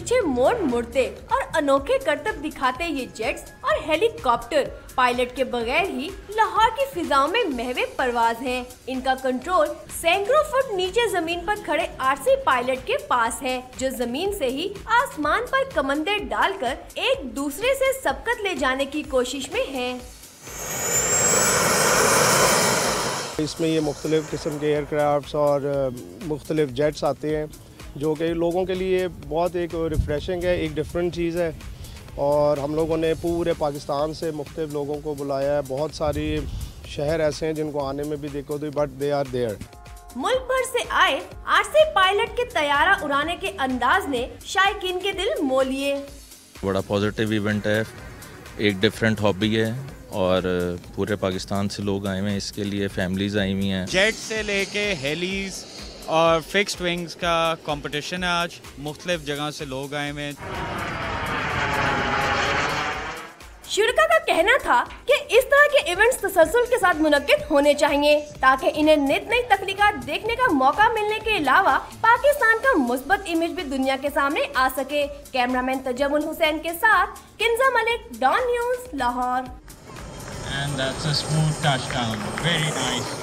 पीछे मोड़ मुड़ते और अनोखे करतब दिखाते ये जेट्स और हेलीकॉप्टर पायलट के बगैर ही लाहौर की फिजाओं में महवे परवाज हैं। इनका कंट्रोल सैकड़ों फुट नीचे जमीन पर खड़े आरसी पायलट के पास है, जो जमीन से ही आसमान पर कमंदे डालकर एक दूसरे से सबकत ले जाने की कोशिश में हैं। इसमें ये मुख्तलिफ किस्म के एयरक्राफ्ट्स और मुख्तलिफ जेट्स आते हैं, जो कि लोगों के लिए बहुत एक रिफ़्रेशिंग है, एक डिफरेंट चीज़ है। और हम लोगों ने पूरे पाकिस्तान से मुख्तलिफ लोगों को बुलाया है। बहुत सारी शहर ऐसे हैं जिनको आने में भी दिक्कत हुई, बट दे आर देयर। मुल्क भर से आए आरसी पायलट के तैयारा उड़ाने के अंदाज ने शायकीन के दिल मोह लिए। बड़ा पॉजिटिव इवेंट है, एक डिफरेंट हॉबी है और पूरे पाकिस्तान से लोग आए हुए हैं, इसके लिए फैमिलीज आई हुई हैं। जेट से लेके हेलीज और फिक्स्ड विंग्स का कंपटीशन है। आज मुख्तलिफ जगह से लोग आए हुए हैं। शुरका का कहना था कि इस तरह के इवेंट्स तसलसल के साथ मुनक्किद होने चाहिए, ताकि इन्हें नित नई तख्लीकात देखने का मौका मिलने के अलावा पाकिस्तान का मुस्बत इमेज भी दुनिया के सामने आ सके। कैमरामैन तजम्मुल हुसैन के साथ Kinza Malik, Dawn news, Lahore. And that's a smooth touchdown. Very nice.